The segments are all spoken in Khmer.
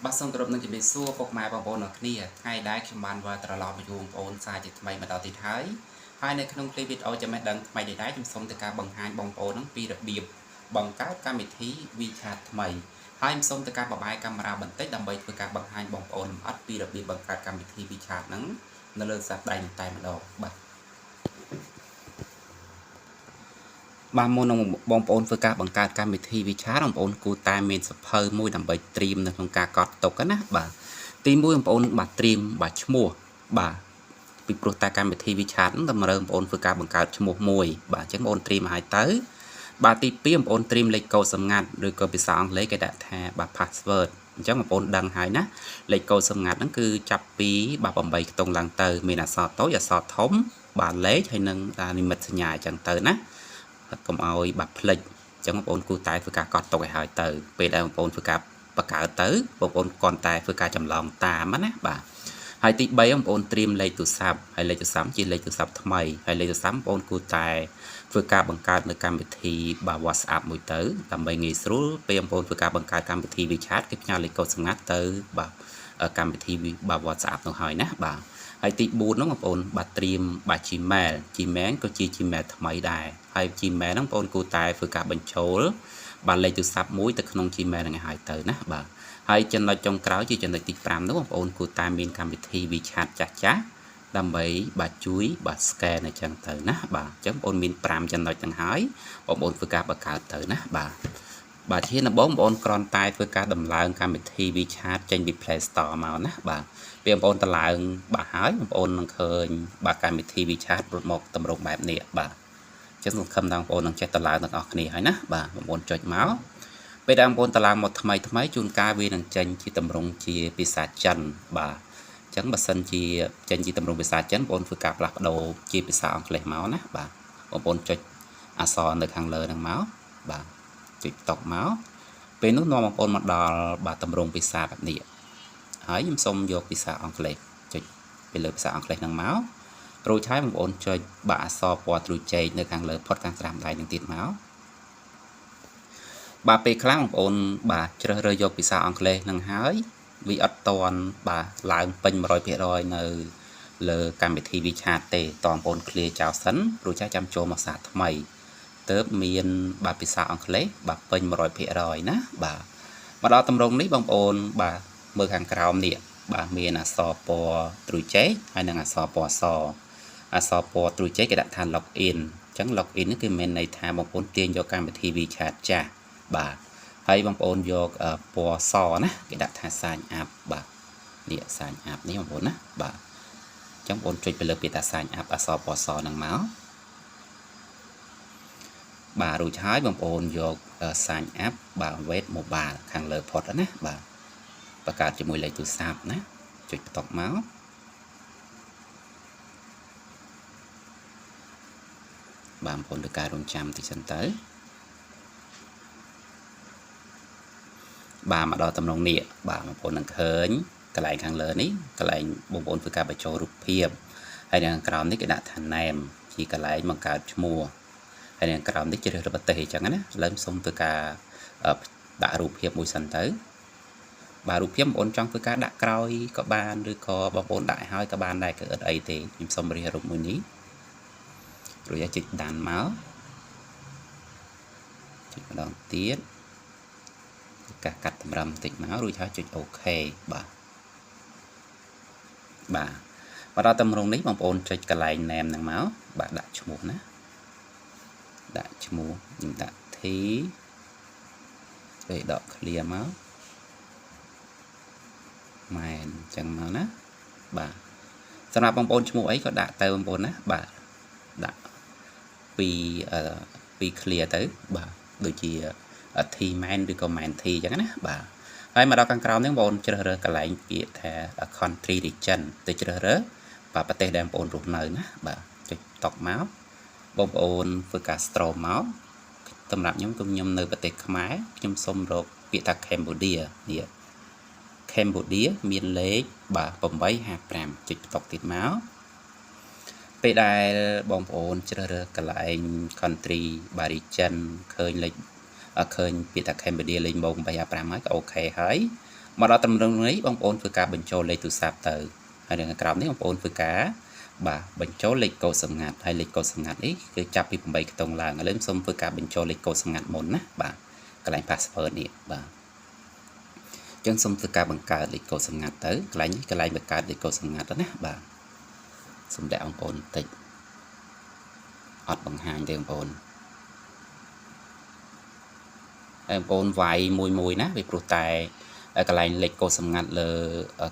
បាទសូមគោរពនឹងជំរាបសួរពុកម៉ែបងប្អូនអរគ្នាថ្ងៃដែរខ្ញុំបានវិលត្រឡប់មកជួបបងប្អូនសាជាថ្មីម្ដងទៀតហើយនៅក្នុងវីដេអូចំណេះដឹងថ្មីនេះដែរខ្ញុំសូមទៅការបង្ហាញបងប្អូននឹងពីរបៀបបង្កើតកម្មវិធី WeChat ថ្មីហើយខ្ញុំសូមទៅការបបាយកាមេរ៉ាបន្តិចដើម្បីធ្វើការបង្ហាញបងប្អូនលម្អិតពីរបៀបបង្កើតកម្មវិធី WeChat ហ្នឹងនៅលើសាស្ត្រដៃតែម្ដងបាទមុននឹងបងប្អូនធ្វើការបង្កើតកម្មវិធី WeChat បងប្អូនគួរតែមានសភៅមួយដើម្បីត្រៀមនៅក្នុងការកត់ទុកណាបាទទី1បងប្អូនបាទត្រៀមបាទឈ្មោះបាទពីព្រោះតែកម្មវិធី WeChat ហ្នឹងតម្រូវបងប្អូនធ្វើការបង្កើតឈ្មោះមួយបាទអញ្ចឹងបងប្អូនត្រៀមឲ្យទៅបាទទី2បងប្អូនត្រៀមលេខកូដសម្ងាត់ឬក៏ភាសាអង់គ្លេសគេដាក់ថាបាទ password អញ្ចឹងបងប្អូនដឹងហើយណាលេខកូដសម្ងាត់ហ្នឹងគឺចាប់ពីបាទ8ខ្ទង់ឡើងទៅមានអក្សរតូចអក្សរធំបាទលេខហើយនឹងនិមិត្តសញ្ញាអញ្ចឹងទៅណាកុំឲ្យបាត់ភ្លេចអញ្ចឹងបងប្អូនគួរតែធ្វើការកត់ទុកឲ្យហើយទៅពេលដែលបងប្អូនធ្វើការបង្កើតទៅបងប្អូនគ្រាន់តែធ្វើការចម្លងតាមណាបាទហើយទី3បងប្អូនត្រៀមលេខទូរស័ព្ទហើយលេខទូរស័ព្ទជាលេខទូរស័ព្ទថ្មីហើយលេខទូរស័ព្ទបងប្អូនគួរតែធ្វើការបង្កើតនៅកម្មវិធីបាទ WhatsApp មួយទៅដើម្បីងាយស្រួលពេលបងប្អូនធ្វើការបង្កើតកម្មវិធី WeChat គេផ្ញើលេខកូដសម្ងាត់ទៅបាទកម្មវិធីបាទ WhatsApp នោះហើយណាបាទហើយទី4ហ្នឹងបងប្អូនបាទត្រៀមបាទ Gmail ក៏ជា Gmail ថ្មីដែរហើយ Gmail ហ្នឹងបងប្អូនគួរតែធ្វើការបញ្ចូលបាទលេខទូរស័ព្ទមួយទៅក្នុង Gmail ហ្នឹងឲ្យទៅណាបាទហើយចំណុចចុងក្រោយជាចំណុចទី5នោះបងប្អូនគួរតែមានកម្មវិធី WeChat ចាស់ដើម្បីបាទជួយបាទ scan អញ្ចឹងទៅណាបាទអញ្ចឹងបងប្អូនមាន5ចំណុចហ្នឹងហើយបងប្អូនធ្វើការបង្កើតទៅណាបាទជាដំបូងបងប្អូនគ្រាន់តែធ្វើការដំឡើងកម្មវិធី WeChat ចេញពី Play Store មកណាបាទពេលបងប្អូនតម្លើងបាទហើយបងប្អូននឹងឃើញបាទកម្មវិធី WeChat រត់មកតម្រង់បែបនេះបាទអញ្ចឹងសង្ឃឹមថាបងប្អូននឹងចេះតម្លើងទាំងអស់គ្នាហើយណាបាទបងប្អូនចុចមកពេលដែលបងប្អូនតម្លើងមកថ្មីជួនកាលវានឹងចេញជាតម្រង់ជាភាសាចិនបាទអញ្ចឹងបើសិនជាចេញជាតម្រង់ភាសាចិនបងប្អូនធ្វើការផ្លាស់ប្ដូរជាភាសាអង់គ្លេសមកណាបាទបងប្អូនចុចអក្សរនៅខាងលើហ្នឹងមកបាទចុចតុកមកពេលនោះនាំបងប្អូនមកដល់បាទតម្រង់ភាសាបែបនេះហើយខ្ញុំសូមយកភាសាអង់គ្លេសចុចពីលើភាសាអង់គ្លេសហ្នឹងមករួចហើយបងប្អូនចុចបាទអក្សរពណ៌ត្រួយចេកនៅខាងលើផុតខាងស្ដាំដៃនឹងទៀតមកបាទពេលខ្លះបងប្អូនបាទជ្រើសរើសយកភាសាអង់គ្លេសនឹងហើយវាអត់តន់បាទឡើងពេញ 100% នៅលើកម្មវិធី WeChat ទេតបងប្អូនឃ្លាចោលសិនរួចហើយចាំចូលមកសារថ្មីទើបមានបាទភាសាអង់គ្លេសបាទពេញ 100% ណាបាទមកដល់តម្រងនេះបងប្អូនបាទមើលខាងក្រោមនេះបាទមានអក្សរពណ៌ត្រួយចេកហើយនិងអក្សរពណ៌សអក្សរពណ៌ត្រួយចេកគេដាក់ថា login អញ្ចឹង login នេះគឺមានន័យថាបងប្អូនទាញយកកម្មវិធី WeChat ចាស់បាទហើយបងប្អូនយកពណ៌សណាគេដាក់ថា sign up បាទនេះ sign up នេះបងប្អូនណាបាទអញ្ចឹងបងប្អូនចុចទៅលើពាក្យថា sign up អក្សរពណ៌សហ្នឹងមកបាទរួចហើយបងប្អូនយក sign up បាទ web mobile ខាងលើផុតណាបាទបង្កើតជាមួយលេខទូរស័ព្ទណាចុចបន្ទាប់មកបាទបងប្អូនធ្វើការរងចាំតិចសិនទៅបាទមកដល់តំណងនេះបាទបងប្អូននឹងឃើញកន្លែងខាងលើនេះកន្លែងបងប្អូនធ្វើការបញ្ចូលរូបភាពហើយនៅខាងក្រោមនេះគេដាក់ថា name ជាកន្លែងបង្កើតឈ្មោះហើយនៅក្រោមនេះជ្រើសរើសប្រទេសអញ្ចឹងណាឥឡូវសូមធ្វើការដាក់រូបភាពមួយសិនទៅបាទរូបភាពបងប្អូនចង់ធ្វើការដាក់ក្រោយក៏បានឬក៏បងប្អូនដាក់ឲ្យហើយក៏បានដែរគឺអត់អីទេខ្ញុំសូមរៀបរូបមួយនេះរួចហើយចុចដានមកចុចម្ដងទៀតការកាត់តម្រឹមបន្តិចមករួចហើយចុចអូខេបាទមកដល់តម្រងនេះបងប្អូនចុចកន្លែង name ហ្នឹងមកបាទដាក់ឈ្មោះណាដាក់ឈ្មោះខ្ញុំដាក់ T ហើយដក clear មកម៉ែនអញ្ចឹងមកណាបាទសម្រាប់បងប្អូនឈ្មោះអីក៏ដាក់ទៅបងប្អូនណាបាទដាក់ពី clear ទៅបាទដូចជា T man ឬក៏ man T អញ្ចឹងណាបាទហើយមកដល់ខាងក្រោមនេះបងប្អូនជ្រើសរើសកន្លែងពាក្យថា country region ទៅជ្រើសរើសបាទប្រទេសដែលបងប្អូនរស់នៅណាបាទចុចតុកមកបងប្អូនធ្វើការ scroll មកសម្រាប់ខ្ញុំនៅប្រទេសខ្មែរខ្ញុំសូមរកពាក្យថា Cambodia នេះ Cambodia មានលេខបាទ855ចុចតុកទៀតមកពេលដែលបងប្អូនជ្រើសរើសកន្លែង country region ឃើញលេខឃើញពាក្យថា Cambodia លេខ855ហើយក៏អូខេហើយ មកដល់ត្រឹមនេះបងប្អូនធ្វើការបញ្ចូលលេខទូរស័ព្ទទៅហើយនៅខាងក្រោមនេះបងប្អូនធ្វើការបាទបញ្ចូលលេខកូដសម្ងាត់ហើយលេខកូដសម្ងាត់នេះគឺចាប់ពី8ខ្ទង់ឡើងឥឡូវសូមធ្វើការបញ្ចូលលេខកូដសម្ងាត់មុនណាបាទកន្លែង password នេះបាទអញ្ចឹងសូមធ្វើការបង្កើតលេខកូដសម្ងាត់ទៅកន្លែងនេះកន្លែងបង្កើតលេខកូដសម្ងាត់ទៅណាបាទសូមដាក់បងប្អូនបន្តិចអត់បង្ហាញទេបងប្អូនហើយបងប្អូនវាយមួយណាពីព្រោះតែកន្លែងលេខកូដសម្ងាត់លើ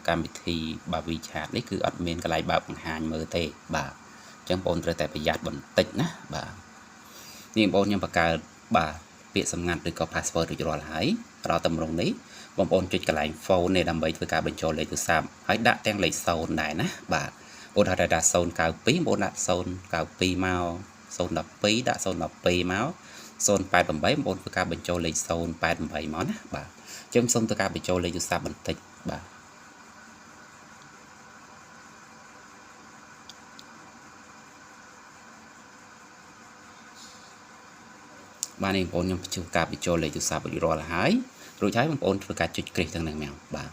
កម្មវិធីបាទ WeChat នេះគឺអត់មានកន្លែងបើកបង្ហាញមើលទេបាទអញ្ចឹងបងប្អូនត្រូវតែប្រយ័ត្នបន្តិចណាបាទនេះបងប្អូនខ្ញុំបង្កើតបាទពាក្យសម្ងាត់ឬក៏ password រួចរាល់ហើយដល់តម្រងនេះបងប្អូនចុចកន្លែង phone នេះដើម្បីធ្វើការបញ្ចូលលេខទូរស័ព្ទហើយដាក់ទាំងលេខ0ដែរណាបាទឧទាហរណ៍ថា092បងប្អូនដាក់092មក012ដាក់012មក088បងប្អូនធ្វើការបញ្ចូលលេខ088មកណាបាទអញ្ចឹងសូមធ្វើការបញ្ចូលលេខទូរស័ព្ទបន្តិចបាទបាទនេះបងប្អូនខ្ញុំធ្វើការបញ្ចូលលេខទូរស័ព្ទរួចរាល់ហើយរួចហើយបងប្អូនធ្វើការចុចគ្រីសទាំងនេះមកបាទ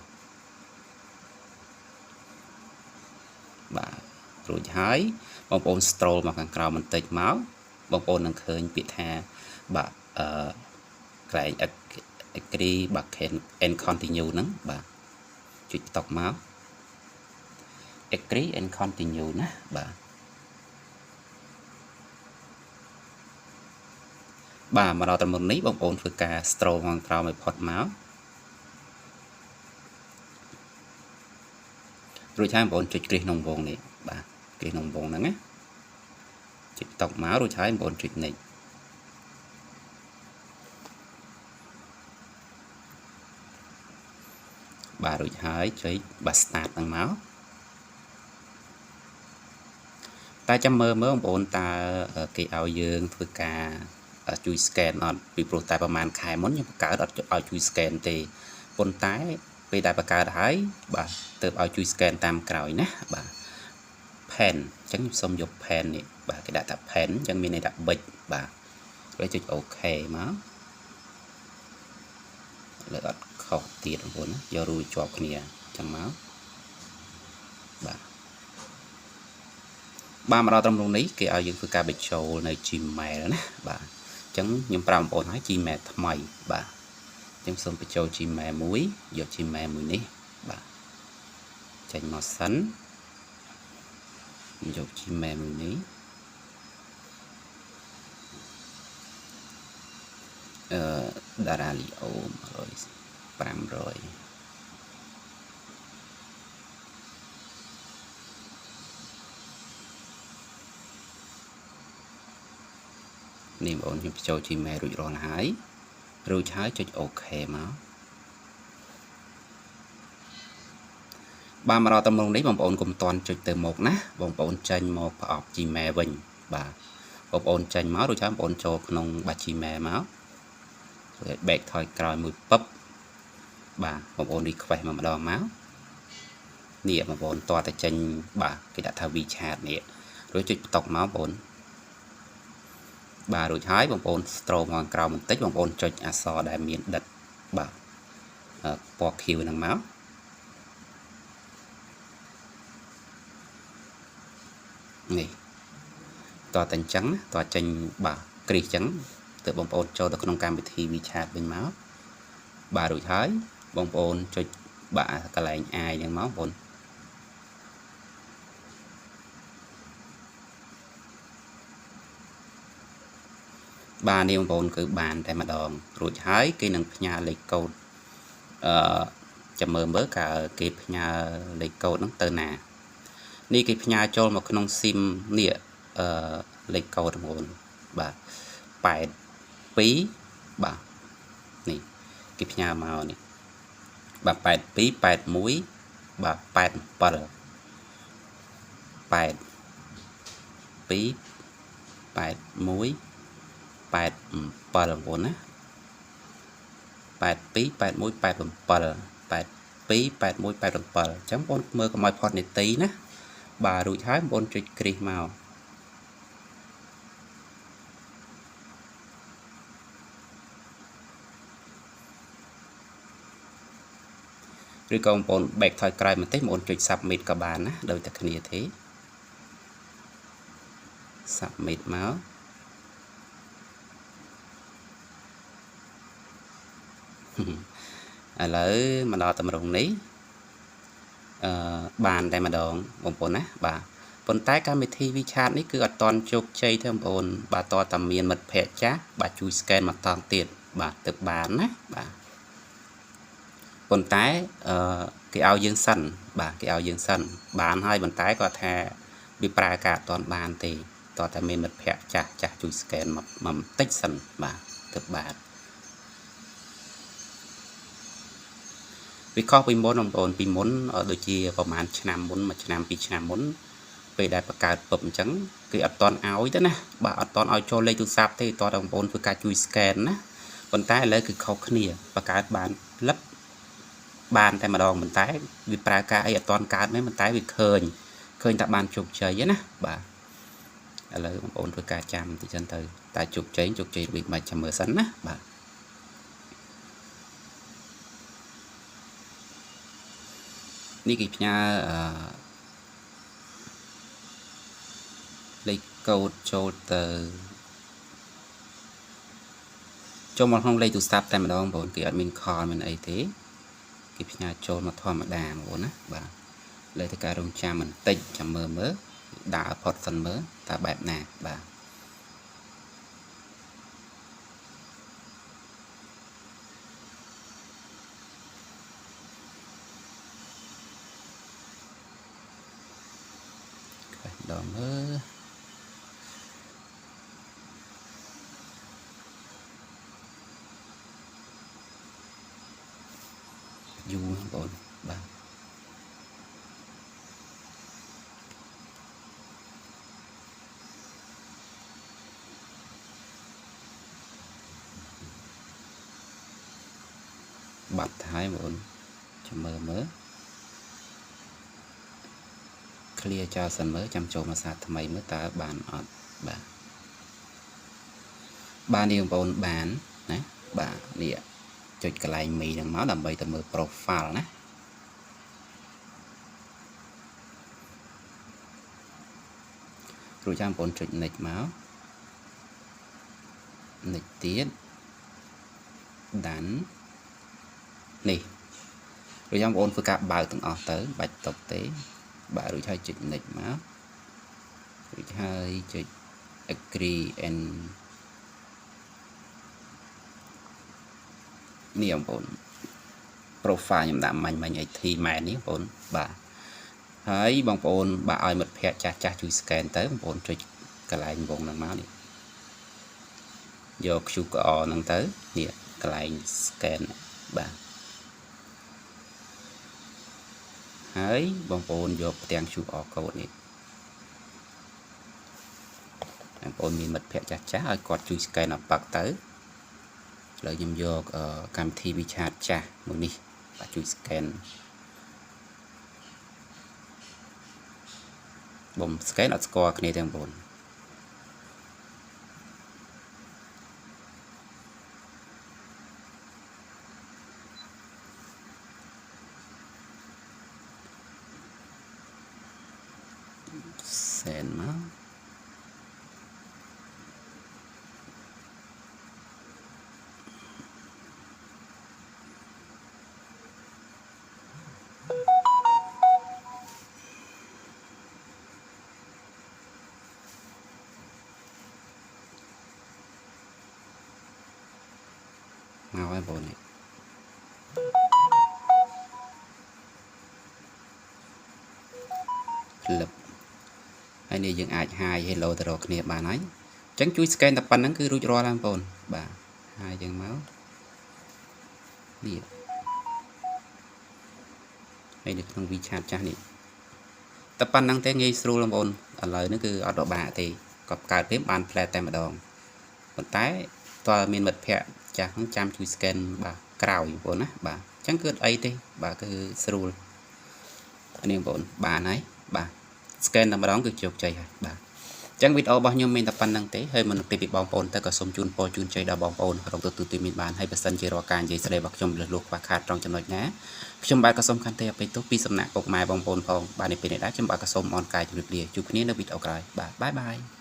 រួចហើយបងប្អូន scroll មកខាងក្រោមបន្តិចមកបងប្អូននឹងឃើញពាក្យថាបាទកន្លែង agree បាទ and continue ហ្នឹងបាទចុចតមក agree and continue ណាបាទមកដល់ត្រឹមនេះបងប្អូនធ្វើការ scroll ខាងក្រោមឲ្យផុតមករួចហើយបងប្អូនចុចគ្រីសក្នុងវងនេះបាទគ្រីសក្នុងវងហ្នឹងណាចុចតមករួចហើយបងប្អូនចុច next បាទរួចហើយចុចបាទ start ហ្នឹងមកតែចាំមើលបងប្អូនតើគេឲ្យយើងធ្វើការជួយ scan អត់ពីព្រោះតែប្រហែលខែមុនខ្ញុំបង្កើតអត់ឲ្យជួយ scan ទេប៉ុន្តែពេលដែលបង្កើតហើយបាទទើបឲ្យជួយ scan តាមក្រោយណាបាទ pen អញ្ចឹងខ្ញុំសូមយក pen នេះបាទគេដាក់ថា pen អញ្ចឹងមានន័យថា big បាទហើយចុច OK មកលើអត់ខុសទៀតបងប្អូនណាយករួចជាប់គ្នាអញ្ចឹងមកបាទមកដល់ត្រឹមនោះនេះគេឲ្យយើងធ្វើការបញ្ចូលនៅ Gmail ណាបាទអញ្ចឹងខ្ញុំប្រាប់បងប្អូនឲ្យ Gmail ថ្មីបាទអញ្ចឹងសូមបញ្ចូល Gmail មួយយក Gmail មួយនេះបាទចេញមកសិនយក Gmail មួយនេះDaralio 500នេះបងប្អូនខ្ញុំបញ្ចូល Gmail រួចរាល់ហើយចុច OK មកបាទមកដល់តំណងនេះបងប្អូនកុំតន់ចុចទៅមុខណាបងប្អូនចេញមកប្រអប់ Gmail វិញបាទបងប្អូនចេញមករួចហើយបងប្អូនចូលក្នុងបាត Gmail មករួច back ថយក្រោយមួយពឹបបាទបងប្អូន request មកម្ដងមកនេះបងប្អូនតើតែចេញបាទគេដាក់ថា WeChat នេះរួចចុចបន្តមកបងប្អូនបាទរួចហើយបងប្អូន scroll មកក្រោមបន្តិចបងប្អូនចុចអក្សរដែលមានដិតបាទពណ៌ខៀវហ្នឹងមកនេះតើតែអញ្ចឹងតើចេញបាទគ្រីសអញ្ចឹងទើបបងប្អូនចូលទៅក្នុងកម្មវិធី WeChat វិញមកបាទរួចហើយបងប្អូនចុចបាទកន្លែងអាយហ្នឹងមកបងប្អូនបាទនេះបងប្អូនគឺបានតែម្ដងរួចហើយគេនឹងផ្ញើលេខកូដចាំមើលកាលគេផ្ញើលេខកូដហ្នឹងទៅណានេះគេផ្ញើចូលមកក្នុង SIM នេះលេខកូដបងប្អូនបាទ82បាទនេះគេផ្ញើមកនេះបាទ82 81បាទ87 82 81 87បងប្អូនណា82 81 87 82 81 87អញ្ចឹងបងប្អូនមើលកុំឲ្យផុតនីតិណាបាទរួចហើយបងប្អូនចុចគ្រីសមក ឬក៏បងប្អូន back ថយក្រោយបន្តិចបងប្អូនចុច submit ក៏បានណាដោយតែគ្នាទេ submit មកឥឡូវមកដល់តម្រងនេះបានតែម្ដងបងប្អូនណាបាទប៉ុន្តែកម្មវិធី WeChat នេះគឺអត់តន់ជោគជ័យទេបងប្អូនបាទតើតាមានមិត្តភ័ក្តិចាស់បាទជួយ scan មកតង់ទៀតបាទទៅបានណាបាទប៉ុន្តែគេឲ្យយើងសិនបាទគេឲ្យយើងសិនបានហើយប៉ុន្តែគាត់ថាវាប្រើការអត់តន់បានទេតើតាមានមិត្តភ័ក្តិចាស់ជួយ scan មកបន្តិចសិនបាទទៅបានវាខុសពីមុនបងប្អូនពីមុនដូចជាប្រហែលឆ្នាំមុនមួយឆ្នាំពីរឆ្នាំមុនពេលដែលបង្កើតពឹបអញ្ចឹងគេអត់តន់ឲ្យទេណាបាទអត់តន់ឲ្យចូលលេខទូរស័ព្ទទេតើបងប្អូនធ្វើការជួយ scan ណាប៉ុន្តែឥឡូវគឺខុសគ្នាបង្កើតបានលឹបបានតែម្ដងប៉ុន្តែវាប្រើការអីអត់តន់កើតមែនប៉ុន្តែវាឃើញថាបានជោគជ័យណាបាទឥឡូវបងប្អូនធ្វើការចាំបន្តិចសិនទៅតែជោគជ័យរបៀបមិនចាំមើលសិនណាបាទនេះគេផ្ញើលេខកូដចូលទៅចូលមកក្នុងលេខទូរស័ព្ទតែម្ដងបងប្អូនគេអត់មានខលមានអីទេគេផ្ញើចូលមកធម្មតាបងប្អូនណាបាទលើទៅការរងចាំបន្តិចចាំមើលដាក់ផុតសិនមើលតើបែបណាបាទដល់មើលយូរបងប្អូនបាទបាត់ហើយបងប្អូនចាំមើលclear ចោលសិនមើលចាំចូលមកសារថ្មីមើលតើបានអត់បាទនេះបងប្អូនបានណាបាទនេះចុចកន្លែងមីហ្នឹងមកដើម្បីទៅមើល profile ណារួចចាំបងប្អូនចុច next មក next ទៀតដាននេះរួចចាំបងប្អូនធ្វើការបើកទាំងអស់ទៅបាច់ຕົកទេបាទរួចហើយចុច next មករួចហើយចុច agree and នេះបងប្អូន profile ខ្ញុំដាក់មាញ់ IT ម៉ែនេះបងប្អូនបាទហើយបងប្អូនបាទឲ្យមិត្តភ័ក្តិចាស់ជួយ scan ទៅបងប្អូនចុចកន្លែងវងហ្នឹងមកនេះយក QR ហ្នឹងទៅនេះកន្លែង scan បាទហើយបងប្អូនយកផ្ទាំង QR code នេះបងប្អូនមានមិត្តភ័ក្តិចាស់ឲ្យគាត់ជួយ scan អបឹកទៅឥឡូវខ្ញុំយកកម្មវិធី WeChat ចាស់មួយនេះបាទជួយ scan បំ scan អត់ស្គាល់គ្នាទេបងប្អូនsend មកហើយបងប្អូននេះក្លឹបហើយនេះយើងអាច hi hello ទៅរកគ្នាបានហើយអញ្ចឹងជួយ scan តែប៉ុណ្្នឹងគឺរួចរាល់ហើយបងប្អូនបាទហើយយើងមកនេះហើយនៅក្នុង WeChat ចាស់នេះតែប៉ុណ្្នឹងទេងាយស្រួលបងប្អូនឥឡូវនេះគឺអត់របាក់ទេក៏កើតទេបានផ្លែតែម្ដងប៉ុន្តែតើមានមិត្តភ័ក្តិចាស់ហ្នឹងចាំជួយ scan បាទក្រោយបងប្អូនណាបាទអញ្ចឹងគឺអីទេបាទគឺស្រួលនេះបងប្អូនបានហើយបាទ scan តែម្ដងគឺជោគជ័យហើយបាទ ចឹងវីដេអូរបស់ខ្ញុំមានតែប៉ុណ្្នឹងទេហើយមិនពីបងប្អូនទៅក៏សូមជូនពរជូនជ័យដល់បងប្អូនក្នុងទទួលទីមានបានហើយបើសិនជារាល់ការនិយាយស្ដីរបស់ខ្ញុំលឺលួសខ្វះខាតត្រង់ចំណុចណាខ្ញុំបាទក៏សូមខន្តីអភ័យទោសពីសំណាក់ពុកម៉ែបងប្អូនផងបាទនេះពេលនេះដែរខ្ញុំបាទក៏សូមអរកាយជម្រាបលាជួបគ្នានៅវីដេអូក្រោយបាទបាយបាយ